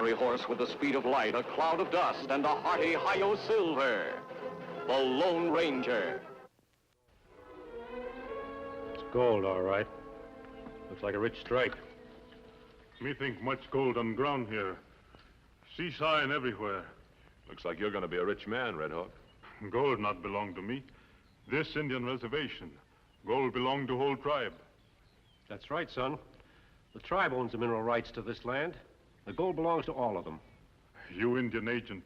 fiery horse with the speed of light, a cloud of dust, and a hearty hi-yo silver. The Lone Ranger. It's gold, all right. Looks like a rich strike. Me think much gold on ground here. See sign everywhere. Looks like you're going to be a rich man, Red Hawk. Gold not belong to me. This Indian reservation. Gold belong to whole tribe. That's right, son. The tribe owns the mineral rights to this land. The gold belongs to all of them. You Indian agent,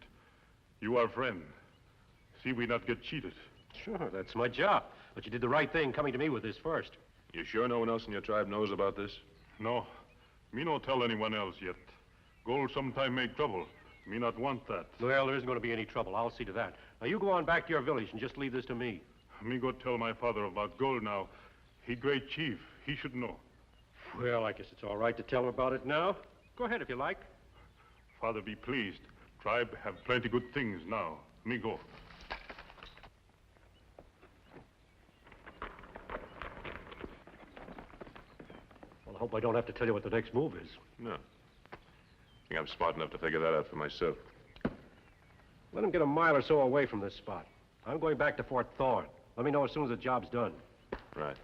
you our friend. See we not get cheated. Sure, that's my job. But you did the right thing coming to me with this first. You sure no one else in your tribe knows about this? No, me no tell anyone else yet. Gold sometime make trouble. Me not want that. Well, there isn't going to be any trouble. I'll see to that. Now, you go on back to your village and just leave this to me. Me go tell my father about gold now. He great chief. He should know. Well, I guess it's all right to tell him about it now. Go ahead if you like. Father be pleased. Tribe have plenty good things now. Me go. Well, I hope I don't have to tell you what the next move is. No. I think I'm smart enough to figure that out for myself. Let him get a mile or so away from this spot. I'm going back to Fort Thorne. Let me know as soon as the job's done. Right.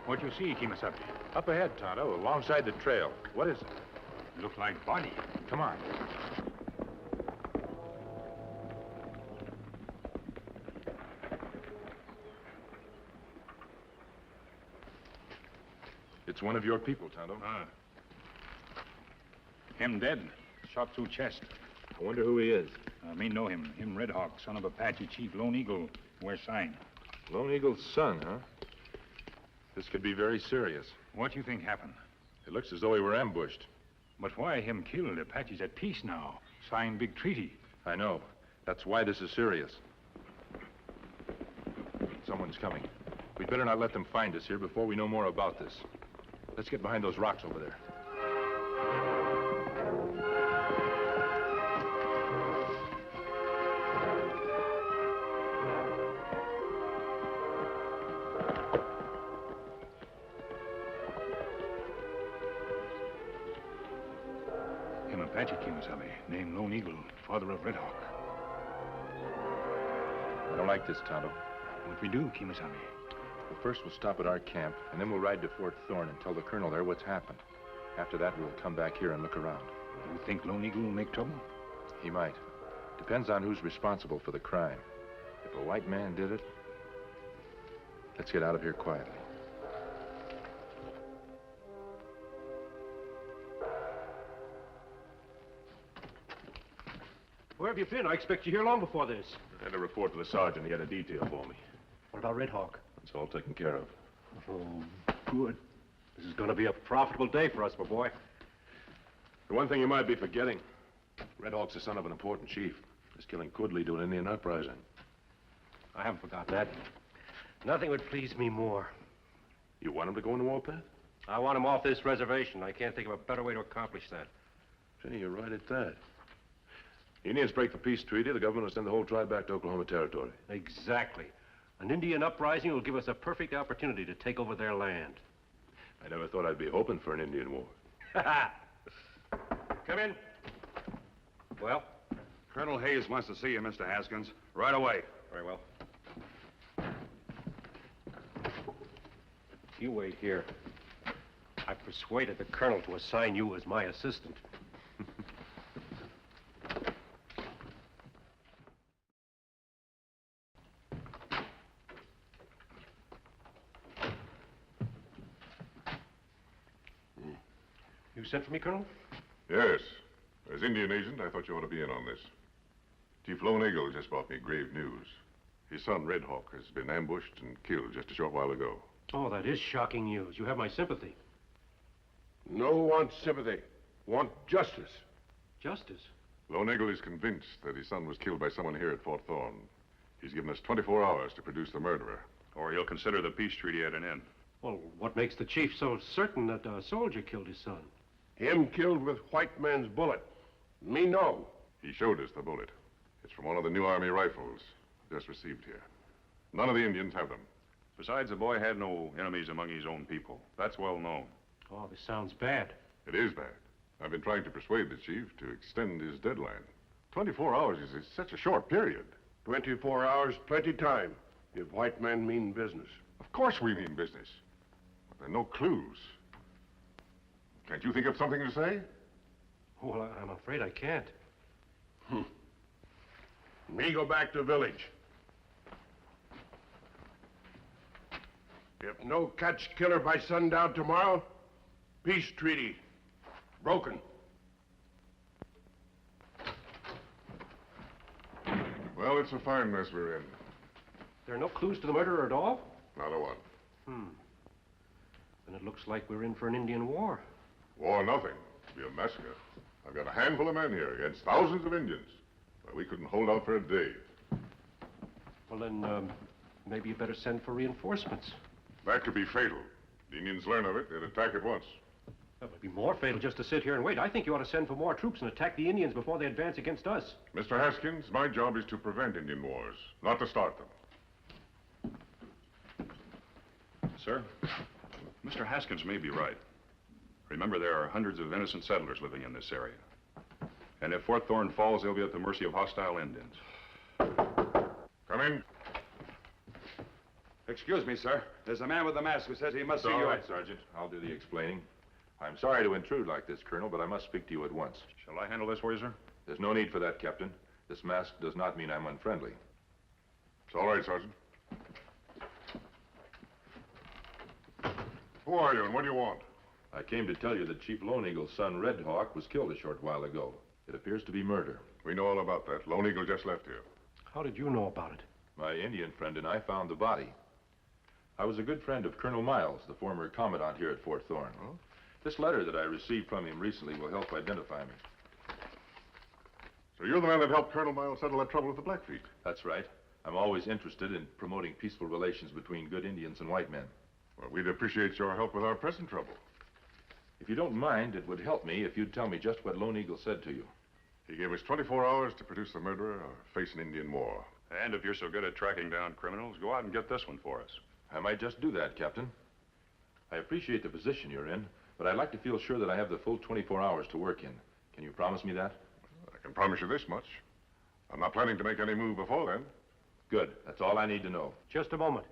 What you see, Kemo Sabe? Up ahead, Tonto, alongside the trail. What is it? Look like body. Come on. It's one of your people, Tonto. Him dead. Shot through chest. I wonder who he is. Me know him. Him Red Hawk, son of Apache Chief Lone Eagle. Wear sign. Lone Eagle's son, huh? This could be very serious. What you think happened? It looks as though we were ambushed. But why him killed? Apache's at peace now. Signed big treaty. I know. That's why this is serious. Someone's coming. We'd better not let them find us here before we know more about this. Let's get behind those rocks over there. Him Apache, Kemo Sabe, named Lone Eagle, father of Red Hawk. I don't like this, Tonto. What we do, Kemo Sabe? Well, first we'll stop at our camp, and then we'll ride to Fort Thorne and tell the colonel there what's happened. After that, we'll come back here and look around. You think Lone Eagle will make trouble? He might. Depends on who's responsible for the crime. If a white man did it, let's get out of here quietly. Where have you been? I expect you here long before this. I had a report to the sergeant. He had a detail for me. What about Red Hawk? It's all taken care of. Oh, good. This is going to be a profitable day for us, my boy. The one thing you might be forgetting, Red Hawk's the son of an important chief. His killing could lead to an Indian uprising. I haven't forgotten that. Nothing would please me more. You want him to go on the warpath? I want him off this reservation. I can't think of a better way to accomplish that. Jenny, you're right at that. The Indians break the peace treaty, the government will send the whole tribe back to Oklahoma Territory. Exactly. An Indian uprising will give us a perfect opportunity to take over their land. I never thought I'd be hoping for an Indian war. Come in. Well? Colonel Hayes wants to see you, Mr. Haskins. Right away. Very well. You wait here. I persuaded the colonel to assign you as my assistant. You sent for me, Colonel? Yes. As Indian agent, I thought you ought to be in on this. Chief Lone Eagle just brought me grave news. His son, Red Hawk, has been ambushed and killed just a short while ago. Oh, that is shocking news. You have my sympathy. No want sympathy. Want justice. Justice? Lone Eagle is convinced that his son was killed by someone here at Fort Thorne. He's given us 24 hours to produce the murderer. Or he'll consider the peace treaty at an end. Well, what makes the chief so certain that a soldier killed his son? Him killed with white man's bullet. Me no. He showed us the bullet. It's from one of the new army rifles just received here. None of the Indians have them. Besides, the boy had no enemies among his own people. That's well known. Oh, this sounds bad. It is bad. I've been trying to persuade the chief to extend his deadline. 24 hours is such a short period. 24 hours, plenty time, if white men mean business. Of course we mean business. But there are no clues. Can't you think of something to say? Well, I'm afraid I can't. Me go back to village. If no catch killer by sundown tomorrow, peace treaty broken. Well, it's a fine mess we're in. There are no clues to the murderer at all? Not a one. Then it looks like we're in for an Indian war. War nothing. It'll be a massacre. I've got a handful of men here against thousands of Indians. But we couldn't hold out for a day. Well, then, maybe you better send for reinforcements. That could be fatal. The Indians learn of it, they'd attack at once. That would be more fatal just to sit here and wait. I think you ought to send for more troops and attack the Indians before they advance against us. Mr. Haskins, my job is to prevent Indian wars, not to start them. Sir, Mr. Haskins may be right. Remember, there are hundreds of innocent settlers living in this area. And if Fort Thorne falls, they'll be at the mercy of hostile Indians. Come in. Excuse me, sir. There's a man with a mask who says he must see you. All right, Sergeant. I'll do the explaining. I'm sorry to intrude like this, Colonel, but I must speak to you at once. Shall I handle this for you, sir? There's no need for that, Captain. This mask does not mean I'm unfriendly. It's all right, Sergeant. Who are you and what do you want? I came to tell you that Chief Lone Eagle's son, Red Hawk, was killed a short while ago. It appears to be murder. We know all about that. Lone Eagle just left here. How did you know about it? My Indian friend and I found the body. I was a good friend of Colonel Miles, the former commandant here at Fort Thorne. Oh? This letter that I received from him recently will help identify me. So you're the man that helped Colonel Miles settle that trouble with the Blackfeet? That's right. I'm always interested in promoting peaceful relations between good Indians and white men. Well, we'd appreciate your help with our present trouble. If you don't mind, it would help me if you'd tell me just what Lone Eagle said to you. He gave us 24 hours to produce the murderer or face an Indian war. And if you're so good at tracking down criminals, go out and get this one for us. I might just do that, Captain. I appreciate the position you're in, but I'd like to feel sure that I have the full 24 hours to work in. Can you promise me that? I can promise you this much. I'm not planning to make any move before then. Good. That's all I need to know. Just a moment.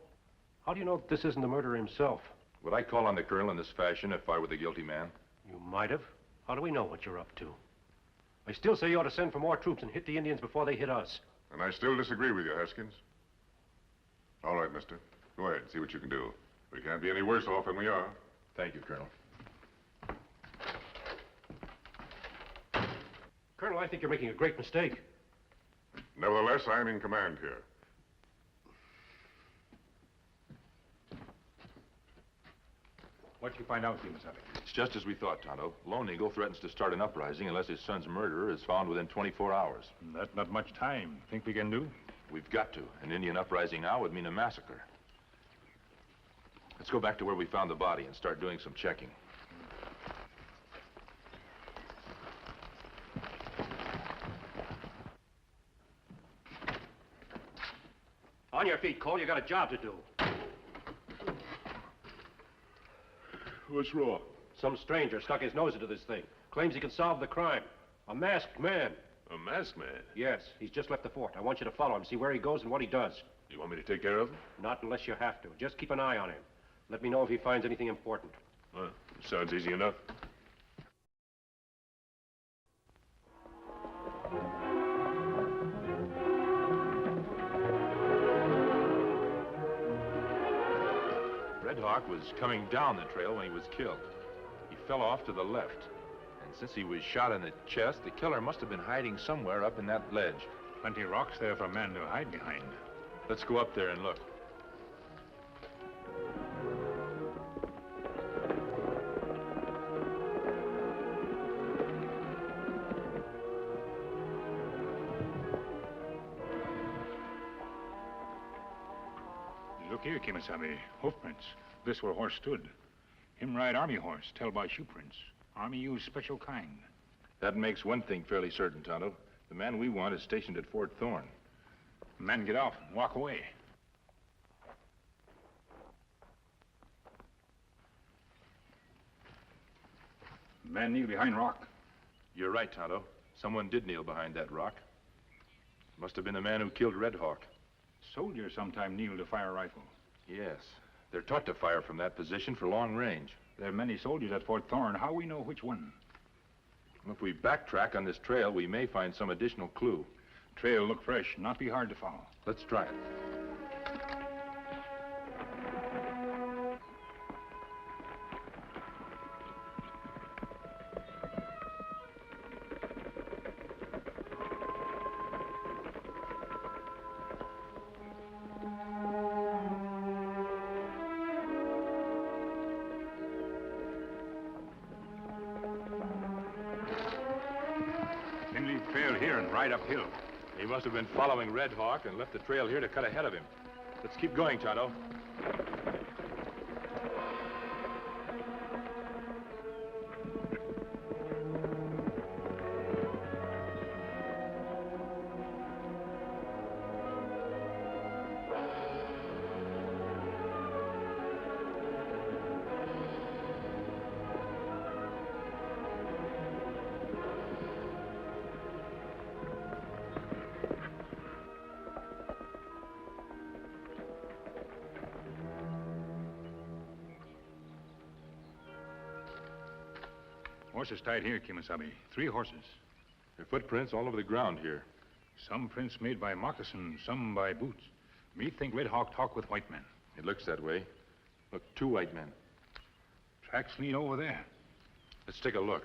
How do you know that this isn't the murderer himself? Would I call on the colonel in this fashion if I were the guilty man? You might have. How do we know what you're up to? I still say you ought to send for more troops and hit the Indians before they hit us. And I still disagree with you, Haskins. All right, mister. Go ahead, see what you can do. We can't be any worse off than we are. Thank you, Colonel. Colonel, I think you're making a great mistake. Nevertheless, I'm in command here. What'd you find out, Kemo Sabe? It's just as we thought, Tonto. Lone Eagle threatens to start an uprising unless his son's murderer is found within 24 hours. That's not much time. Think we can do? We've got to. An Indian uprising now would mean a massacre. Let's go back to where we found the body and start doing some checking. On your feet, Cole. You got a job to do. What's wrong? Some stranger stuck his nose into this thing. Claims he can solve the crime. A masked man. A masked man? Yes, he's just left the fort. I want you to follow him, see where he goes and what he does. You want me to take care of him? Not unless you have to. Just keep an eye on him. Let me know if he finds anything important. Sounds easy enough. Red Hawk was coming down the trail when he was killed. He fell off to the left. And since he was shot in the chest, the killer must have been hiding somewhere up in that ledge. Plenty of rocks there for a man to hide behind. Let's go up there and look. Look here, Kemo Sabe. Hoofprints. This where horse stood. Him ride army horse, tell by shoe prints. Army use special kind. That makes one thing fairly certain, Tonto. The man we want is stationed at Fort Thorn. Man, get off and walk away. Man kneel behind rock. You're right, Tonto. Someone did kneel behind that rock. Must have been the man who killed Red Hawk. Soldiers sometime kneel to fire a rifle. Yes. They're taught to fire from that position for long range. There are many soldiers at Fort Thorn. How we know which one? If we backtrack on this trail, we may find some additional clue. Trail look fresh, not be hard to follow. Let's try it. Trail here and ride uphill. He must have been following Red Hawk and left the trail here to cut ahead of him. Let's keep going, Tonto. Horses tied here, Kemo Sabe. 3 horses. There are footprints all over the ground here. Some prints made by moccasin, some by boots. Me think Red Hawk talk with white men. It looks that way. Look, 2 white men. Tracks lead over there. Let's take a look.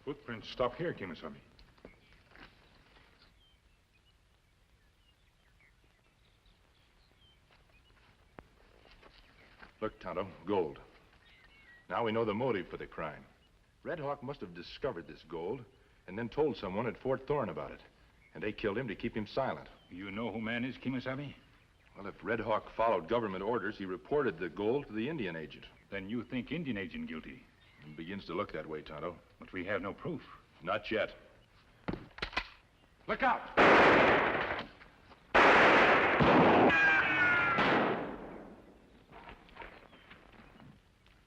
Footprints stop here, Kemo Sabe. Look, Tonto, gold. Now we know the motive for the crime. Red Hawk must have discovered this gold and then told someone at Fort Thorn about it. And they killed him to keep him silent. You know who man is, Kemo Sabe? Well, if Red Hawk followed government orders, he reported the gold to the Indian agent. Then you think Indian agent guilty? It begins to look that way, Tonto. But we have no proof. Not yet. Look out!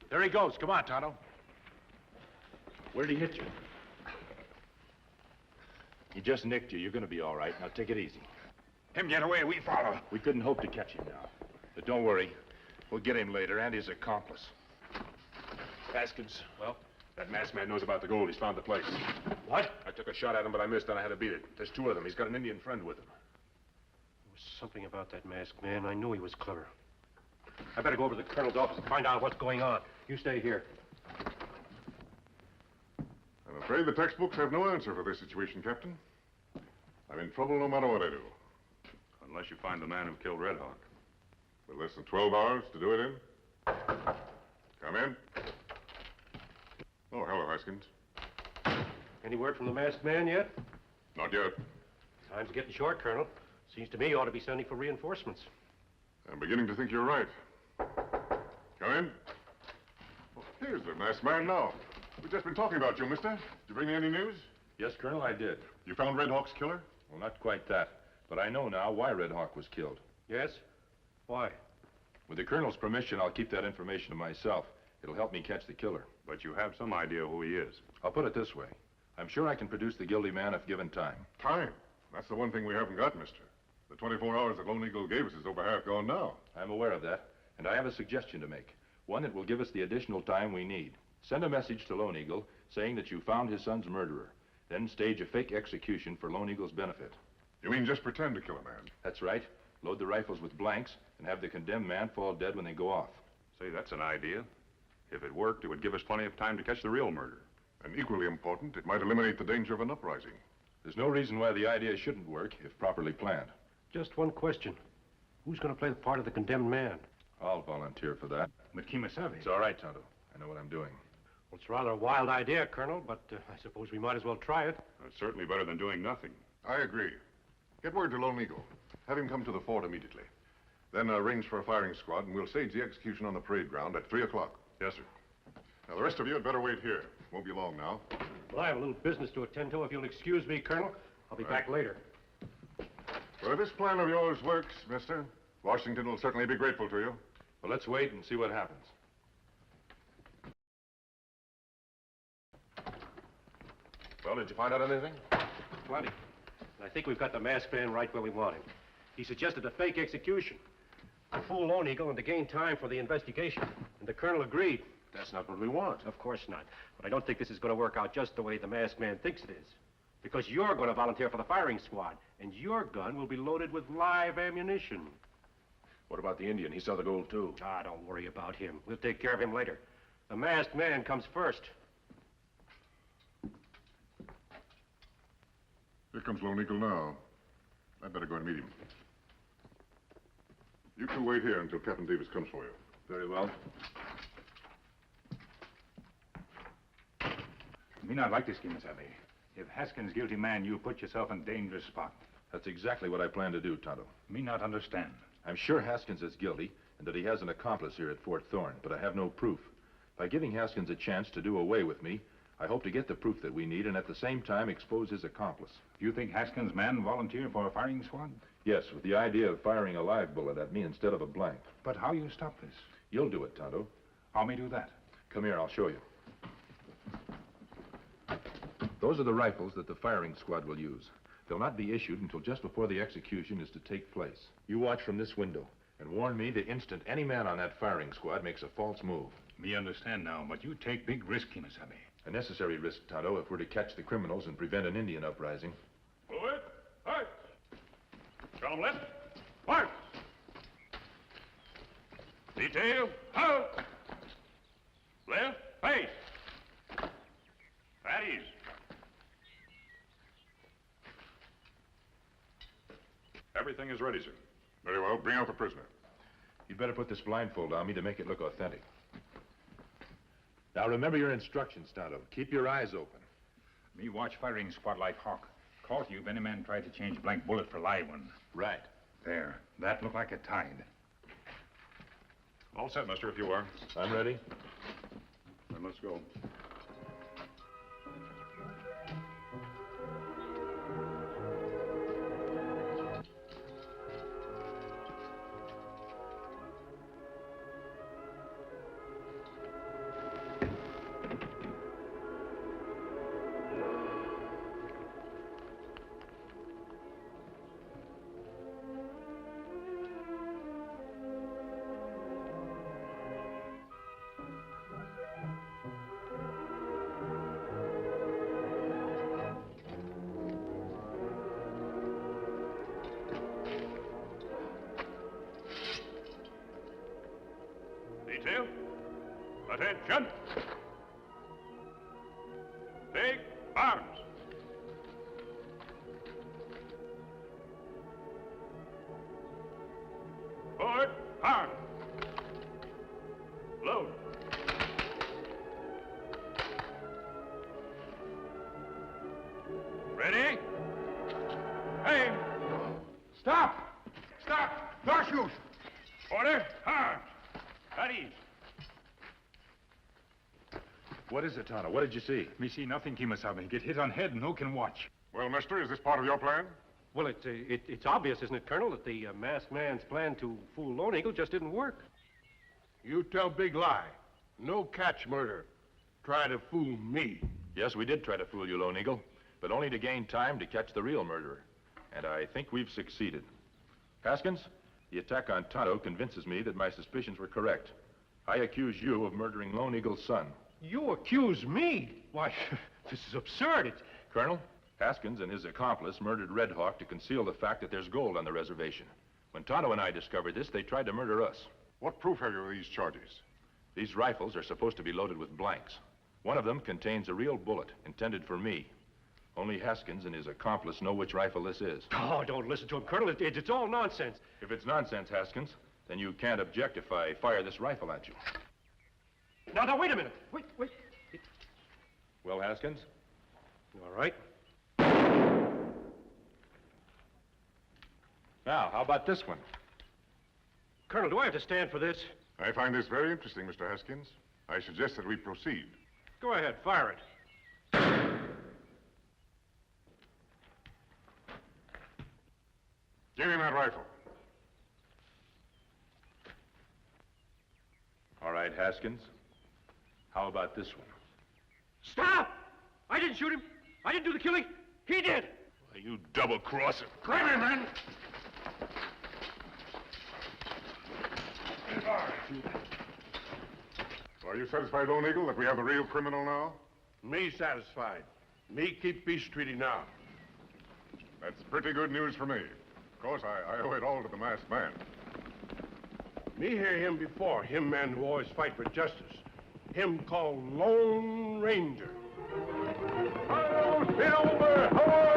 There he goes. Come on, Tonto. Where did he hit you? He just nicked you. You're going to be all right. Now, take it easy. Him get away, we follow. We couldn't hope to catch him now. But don't worry. We'll get him later, and his accomplice. Haskins. Well? That masked man knows about the gold. He's found the place. What? I took a shot at him, but I missed, and I had to beat it. There's 2 of them. He's got an Indian friend with him. There was something about that masked man. I knew he was clever. I better go over to the colonel's office and find out what's going on. You stay here. I'm afraid the textbooks have no answer for this situation, Captain. I'm in trouble no matter what I do. Unless you find the man who killed Red Hawk. With less than 12 hours to do it in. Come in. Oh, hello, Haskins. Any word from the masked man yet? Not yet. Time's getting short, Colonel. Seems to me you ought to be sending for reinforcements. I'm beginning to think you're right. Come in. Oh, here's the masked man now. We've just been talking about you, mister. Did you bring me any news? Yes, Colonel, I did. You found Red Hawk's killer? Well, not quite that. But I know now why Red Hawk was killed. Yes? Why? With the Colonel's permission, I'll keep that information to myself. It'll help me catch the killer. But you have some idea who he is. I'll put it this way. I'm sure I can produce the guilty man if given time. Time. That's the one thing we haven't got, mister. The 24 hours that Lone Eagle gave us is over half gone now. I'm aware of that, and I have a suggestion to make. One that will give us the additional time we need. Send a message to Lone Eagle saying that you found his son's murderer. Then stage a fake execution for Lone Eagle's benefit. You mean just pretend to kill a man? That's right. Load the rifles with blanks and have the condemned man fall dead when they go off. Say, that's an idea. If it worked, it would give us plenty of time to catch the real murderer. And equally important, it might eliminate the danger of an uprising. There's no reason why the idea shouldn't work if properly planned. Just one question. Who's going to play the part of the condemned man? I'll volunteer for that. But Kemo Sabe. It's all right, Tonto. I know what I'm doing. Well, it's rather a wild idea, Colonel, but I suppose we might as well try it. That's certainly better than doing nothing. I agree. Get word to Lone Eagle. Have him come to the fort immediately. Then arrange for a firing squad, and we'll stage the execution on the parade ground at 3 o'clock. Yes, sir. Now, the rest of you had better wait here. Won't be long now. Well, I have a little business to attend to. If you'll excuse me, Colonel, I'll be back later. Well, if this plan of yours works, mister, Washington will certainly be grateful to you. Well, let's wait and see what happens. Well, did you find out anything? Plenty. And I think we've got the masked man right where we want him. He suggested a fake execution to fool Lone Eagle and to gain time for the investigation. And the Colonel agreed. That's not what we want. Of course not. But I don't think this is going to work out just the way the masked man thinks it is. Because you're going to volunteer for the firing squad, and your gun will be loaded with live ammunition. What about the Indian? He saw the gold, too. Ah, don't worry about him. We'll take care of him later. The masked man comes first. Here comes Lone Eagle now. I'd better go and meet him. You two wait here until Captain Davis comes for you. Very well. Me not like this, Kemo Sabe. If Haskins guilty man, you put yourself in dangerous spot. That's exactly what I plan to do, Tonto. Me not understand. I'm sure Haskins is guilty and that he has an accomplice here at Fort Thorne, but I have no proof. By giving Haskins a chance to do away with me, I hope to get the proof that we need and at the same time expose his accomplice. You think Haskins' man volunteer for a firing squad? Yes, with the idea of firing a live bullet at me instead of a blank. But how you stop this? You'll do it, Tonto. How me do that? Come here, I'll show you. Those are the rifles that the firing squad will use. They'll not be issued until just before the execution is to take place. You watch from this window and warn me the instant any man on that firing squad makes a false move. Me understand now, but you take big risk, Kemo Sabe. A necessary risk, Tonto, if we're to catch the criminals and prevent an Indian uprising. Forward, march. Column left, march. Detail, out. Left, face. At ease. Everything is ready, sir. Very well. Bring out the prisoner. You'd better put this blindfold on me to make it look authentic. Now, remember your instructions, Tonto. Keep your eyes open. Me watch firing squad like hawk. Call to you if any man tried to change blank bullet for live one. Right. There. That look like a tide. All set, mister, if you are. I'm ready. Then let's go. Detail. Attention. Take arms. Forward, arm. Load. Ready? Aim. Stop! Stop! No shoot! Order, arms. At ease. What is it, Tonto? What did you see? Me see nothing, Kemo Sabe. Get hit on head, no can watch. Well, mister, is this part of your plan? Well, it's obvious, isn't it, Colonel, that the masked man's plan to fool Lone Eagle just didn't work. You tell big lie. No catch murder. Try to fool me. Yes, we did try to fool you, Lone Eagle, but only to gain time to catch the real murderer. And I think we've succeeded. Haskins, the attack on Tonto convinces me that my suspicions were correct. I accuse you of murdering Lone Eagle's son. You accuse me? Why, this is absurd. Colonel, Haskins and his accomplice murdered Red Hawk to conceal the fact that there's gold on the reservation. When Tonto and I discovered this, they tried to murder us. What proof have you of these charges? These rifles are supposed to be loaded with blanks. One of them contains a real bullet intended for me. Only Haskins and his accomplice know which rifle this is. Oh, don't listen to him, Colonel. It's all nonsense. If it's nonsense, Haskins, then you can't object if I fire this rifle at you. Now, wait a minute. Wait. Well, Haskins? All right. Now, how about this one? Colonel, do I have to stand for this? I find this very interesting, Mr. Haskins. I suggest that we proceed. Go ahead, fire it. Give him that rifle. All right, Haskins. How about this one? Stop! I didn't shoot him. I didn't do the killing. He did. Why, you double-crosser. Grab him, man! Are you satisfied, Lone Eagle, that we have the real criminal now? Me satisfied. Me keep peace treaty now. That's pretty good news for me. Of course, I owe it all to the masked man. Me hear him before, him man who always fight for justice. Him called Lone Ranger. Silver!